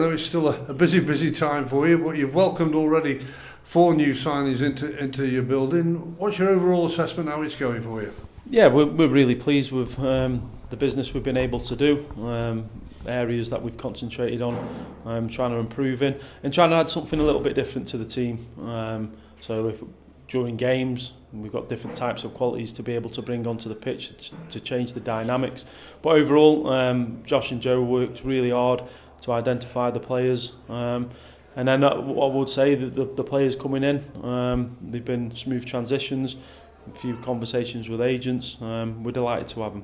I know it's still a busy time for you, but you've welcomed already 4 new signings into your building. What's your overall assessment how it's going for you? Yeah, we're really pleased with the business we've been able to do, areas that we've concentrated on, trying to improve in, and trying to add something a little bit different to the team. During games, we've got different types of qualities to be able to bring onto the pitch to change the dynamics. But overall, Josh and Joe worked really hard to identify the players. And then I would say that the players coming in, they've been smooth transitions, a few conversations with agents. We're delighted to have them.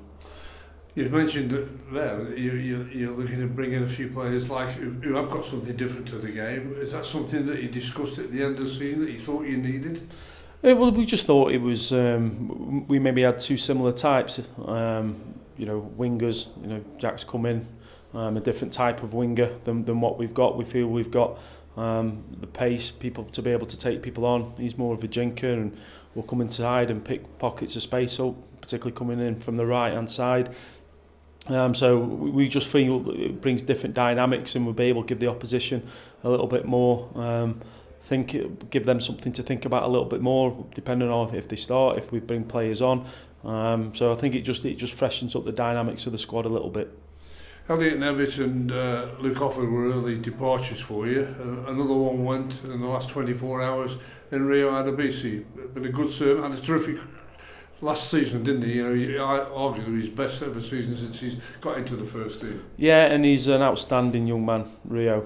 You've mentioned that there you're looking to bring in a few players who have got something different to the game. Is that something that you discussed at the end of the season that you thought you needed? Well, we just thought it was. We maybe had 2 similar types. Wingers. Jack's come in, a different type of winger than what we've got. We feel we've got the pace, people to be able to take people on. He's more of a jinker and will come inside and pick pockets of space up, particularly coming in from the right hand side. So we just feel it brings different dynamics, and we'll be able to give the opposition a little bit more. Give them something to think about a little bit more, depending on if they start, if we bring players on. So I think it just freshens up the dynamics of the squad a little bit. Elliot Nevitt and Luke Offord were early departures for you. Another one went in the last 24 hours in Rio Adebisi. Been a good servant, had a terrific last season, didn't he? Arguably his best ever season since he's got into the first team. Yeah, and he's an outstanding young man, Rio.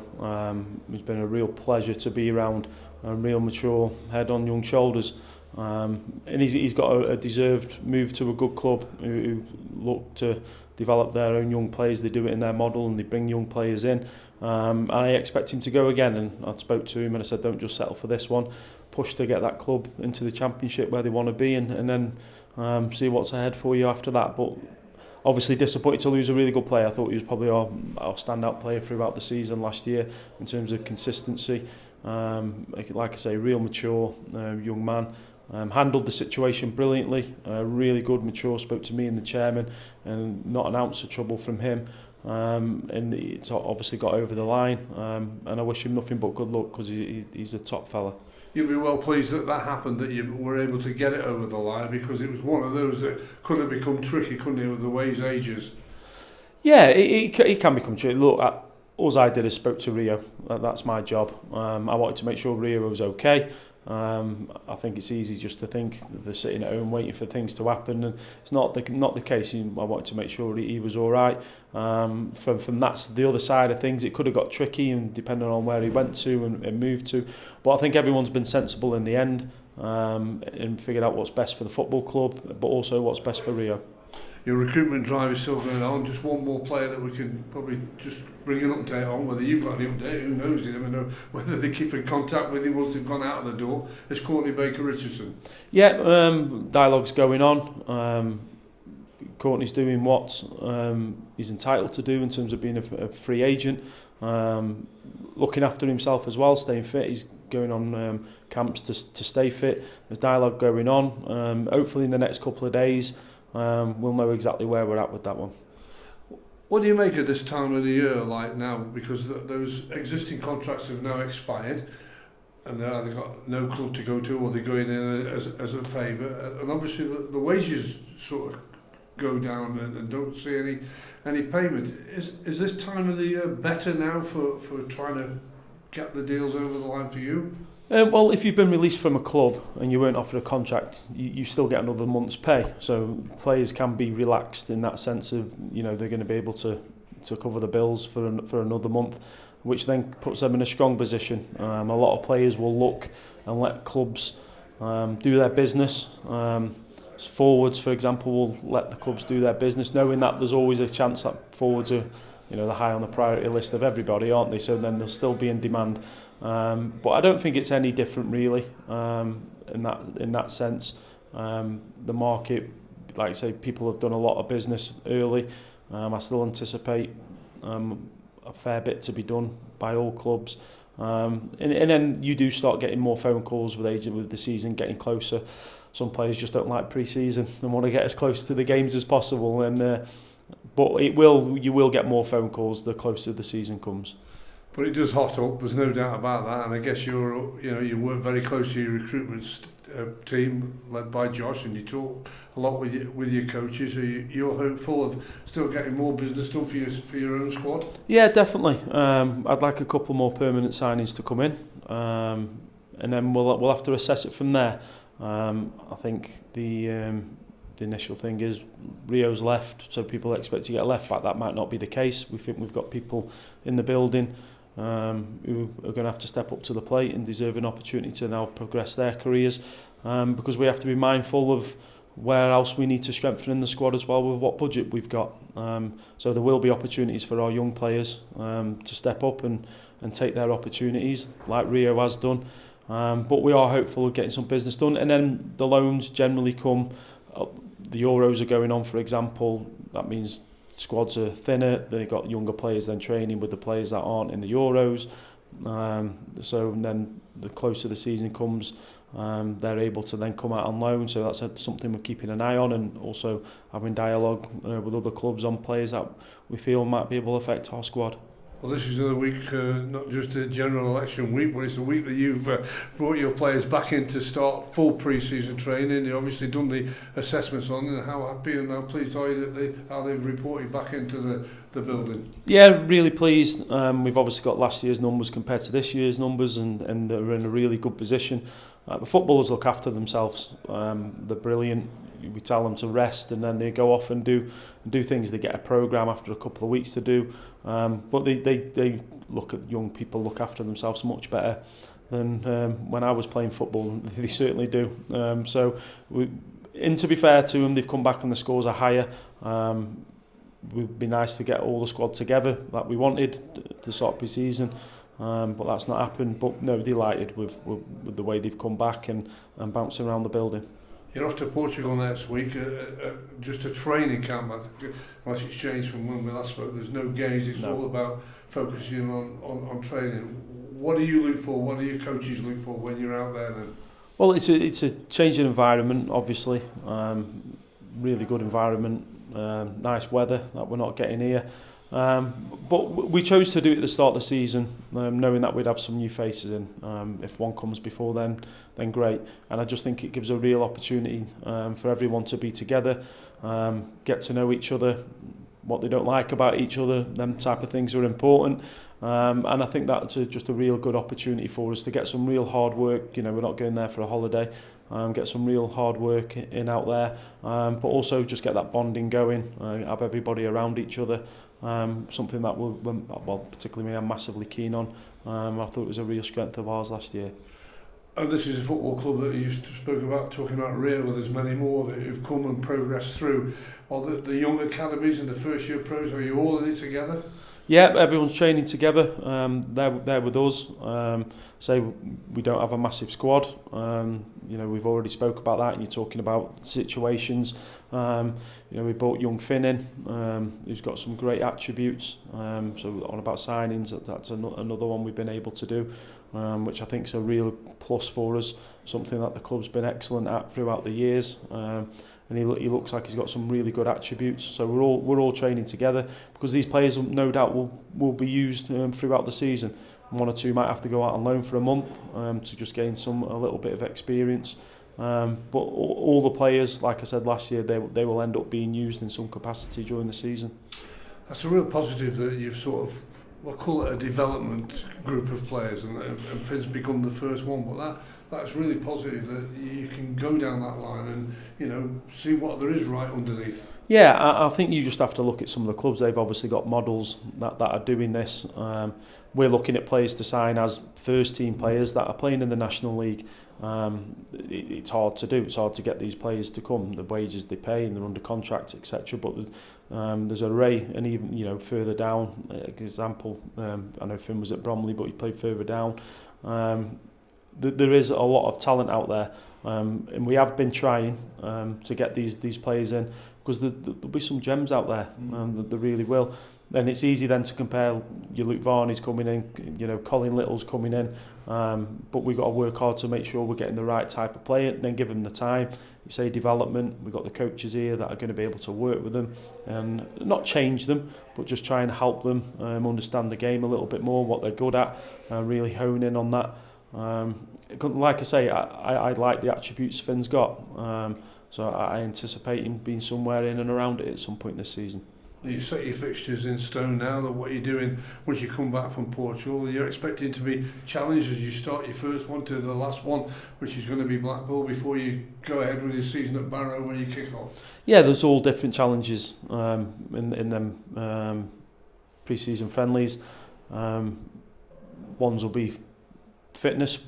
It's been a real pleasure to be around, a real mature head on young shoulders. And he's got a deserved move to a good club who look to develop their own young players. They do it in their model and they bring young players in. And I expect him to go again. And I spoke to him and I said, don't just settle for this one. Push to get that club into the Championship where they want to be, and then see what's ahead for you after that. But obviously disappointed to lose a really good player. I thought he was probably our standout player throughout the season last year in terms of consistency. Like I say, real mature young man. Handled the situation brilliantly, really good, mature, spoke to me and the chairman, and not an ounce of trouble from him. And it's obviously got over the line, and I wish him nothing but good luck because he's a top fella. You'll be well pleased that happened, that you were able to get it over the line, because it was one of those that could have become tricky, couldn't it, with the way he ages? Yeah, it can become tricky. Look, all I did is spoke to Rio. That's my job. I wanted to make sure Rio was okay. I think it's easy just to think they're sitting at home waiting for things to happen, and it's not the case. I wanted to make sure he was all right. From that's the other side of things. It could have got tricky, and depending on where he went to and moved to. But I think everyone's been sensible in the end, and figured out what's best for the football club, but also what's best for Rio. Your recruitment drive is still going on. Just one more player that we can probably just bring an update on. Whether you've got any update, who knows? You never know whether they keep in contact with him once they've gone out of the door. It's Courtney Baker-Richardson. Yeah, dialogue's going on. Courtney's doing what he's entitled to do in terms of being a free agent. Looking after himself as well, staying fit. He's going on camps to stay fit. There's dialogue going on. Hopefully in the next couple of days, we'll know exactly where we're at with that one. What do you make of this time of the year like now? Because those existing contracts have now expired, and they've either got no club to go to, or they're going in as a favour. And obviously the wages sort of go down and don't see any payment. Is this time of the year better now for trying to get the deals over the line for you? Well, if you've been released from a club and you weren't offered a contract, you still get another month's pay. So players can be relaxed in that sense of, they're going to be able to cover the bills for another month, which then puts them in a strong position. A lot of players will look and let clubs do their business. Forwards, for example, will let the clubs do their business, knowing that there's always a chance that forwards are, they're high on the priority list of everybody, aren't they? So then they'll still be in demand. But I don't think it's any different really in that sense. The market, like I say, people have done a lot of business early. I still anticipate a fair bit to be done by all clubs. And then you do start getting more phone calls with the season getting closer. Some players just don't like pre-season and want to get as close to the games as possible. But you will get more phone calls the closer the season comes. But it does hot up. There's no doubt about that. And I guess you work very close to your recruitment team led by Josh, and you talk a lot with your coaches. So you're hopeful of still getting more business done for your own squad. Yeah, definitely. I'd like a couple more permanent signings to come in, and then we'll have to assess it from there. I think the initial thing is Rio's left, so people expect to get a left back. That might not be the case. We think we've got people in the building who are going to have to step up to the plate and deserve an opportunity to now progress their careers, because we have to be mindful of where else we need to strengthen in the squad as well with what budget we've got. So there will be opportunities for our young players to step up and take their opportunities like Rio has done. But we are hopeful of getting some business done, and then the loans generally come. The Euros are going on, for example. That means squads are thinner. They've got younger players then training with the players that aren't in the Euros. So then the closer the season comes, they're able to then come out on loan. So that's something we're keeping an eye on, and also having dialogue with other clubs on players that we feel might be able to affect our squad. Well, this is another week, not just a general election week, but it's a week that you've brought your players back in to start full pre-season training. You've obviously done the assessments on, and how happy and how pleased are you that how they've reported back into the building? Yeah, really pleased. We've obviously got last year's numbers compared to this year's numbers, and they're in a really good position. The footballers look after themselves. They're brilliant. We tell them to rest, and then they go off and do things. They get a programme after a couple of weeks to do, but they look at young people look after themselves much better than when I was playing football. They certainly do. To be fair to them, they've come back and the scores are higher. It would be nice to get all the squad together that we wanted to start pre-season. But that's not happened. But no, delighted with the way they've come back and bouncing around the building. You're off to Portugal next week, just a training camp. I think, unless it's changed from when we last spoke. There's no games. It's all about focusing on training. What do you look for? What do your coaches look for when you're out there then? Well, it's a changing environment, obviously. Really good environment, nice weather that we're not getting here. But we chose to do it at the start of the season, knowing that we'd have some new faces in. If one comes before then great. And I just think it gives a real opportunity for everyone to be together, get to know each other, what they don't like about each other. Them type of things are important. And I think that's just a real good opportunity for us to get some real hard work. We're not going there for a holiday. Get some real hard work in out there, but also just get that bonding going, have everybody around each other. Something that particularly me, I'm massively keen on. I thought it was a real strength of ours last year. And this is a football club that you spoke about, talking about Rio, where there's many more that have come and progressed through. Or the young academies and the first year pros, are you all in it together? Yeah, everyone's training together. They're with us. Say we don't have a massive squad. We've already spoke about that, and you're talking about situations. We brought young Finn in, who's got some great attributes. So on about signings, that's another one we've been able to do, which I think is a real plus for us. Something that the club's been excellent at throughout the years. And he looks like he's got some really good attributes. So we're all training together, because these players no doubt will be used throughout the season. One or two might have to go out on loan for a month to just gain a little bit of experience. But all the players, like I said last year, they will end up being used in some capacity during the season. That's a real positive that you've sort of, we'll call it a development group of players, and Finn's become the first one. But that's really positive that you can go down that line and see what there is right underneath. Yeah, I think you just have to look at some of the clubs. They've obviously got models that are doing this. We're looking at players to sign as first team players that are playing in the National League. It's hard to do. It's hard to get these players to come. The wages they pay, and they're under contract, etc. But there's an array, and even further down. Example, I know Finn was at Bromley, but he played further down. There is a lot of talent out there, and we have been trying to get these players in, because there'll be some gems out there. There really will. then it's easy then to compare. Your Luke Varney's coming in, Colin Little's coming in, but we've got to work hard to make sure we're getting the right type of player, then give them the time. You say development, we've got the coaches here that are going to be able to work with them and not change them, but just try and help them understand the game a little bit more, what they're good at, really hone in on that. Like I say, I like the attributes Finn's got, so I anticipate him being somewhere in and around it at some point this season. You set your fixtures in stone now, that what you're doing once you come back from Portugal, you're expecting to be challenged as you start your first one to the last one, which is going to be Blackpool, before you go ahead with your season at Barrow where you kick off. Yeah, there's all different challenges in them pre-season friendlies. Ones will be fitness,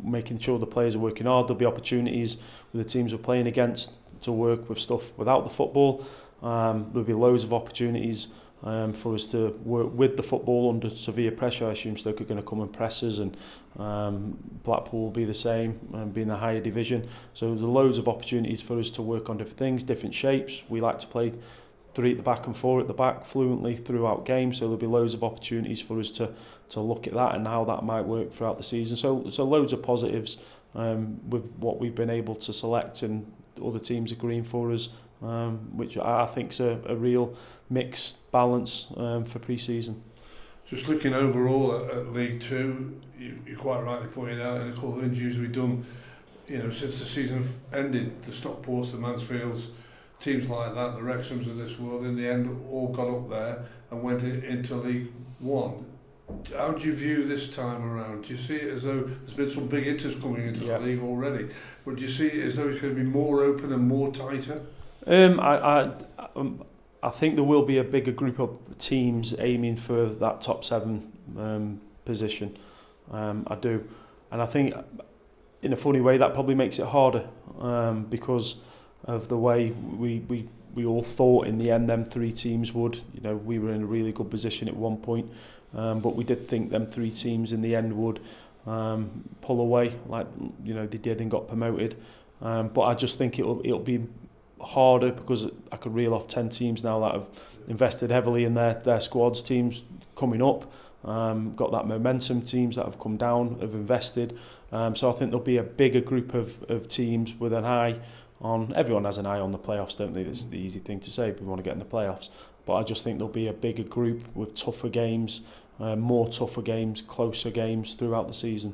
making sure the players are working hard. There'll be opportunities with the teams we're playing against to work with stuff without the football. There'll be loads of opportunities for us to work with the football under severe pressure. I assume Stoke are going to come and press us, and Blackpool will be the same, being the higher division. So there's loads of opportunities for us to work on different things, different shapes. We like to play 3 at the back and 4 at the back fluently throughout games, so there'll be loads of opportunities for us to look at that and how that might work throughout the season. So loads of positives with what we've been able to select, and other teams agreeing for us, which I think is a real mixed balance for pre-season. Just looking overall at League Two, you quite rightly pointed out, in a couple of injuries we've done, since the season ended, the Stockports, the Mansfields, teams like that, the Wrexhams of this world, in the end all got up there and went into League One. How do you view this time around? Do you see it as though there's been some big hitters coming into the league already, but do you see it as though it's going to be more open and more tighter? I think there will be a bigger group of teams aiming for that top 7 position. I do, and I think in a funny way that probably makes it harder because of the way we all thought in the end them 3 teams would. We were in a really good position at one point, but we did think them 3 teams in the end would pull away like they did and got promoted. But I just think it'll be harder because I could reel off 10 teams now that have invested heavily in their squads. Teams coming up, got that momentum. Teams that have come down have invested. So I think there'll be a bigger group of teams with an eye on. Everyone has an eye on the playoffs, don't they? That's the easy thing to say. We want to get in the playoffs, but I just think there'll be a bigger group with tougher games, more tougher games, closer games throughout the season.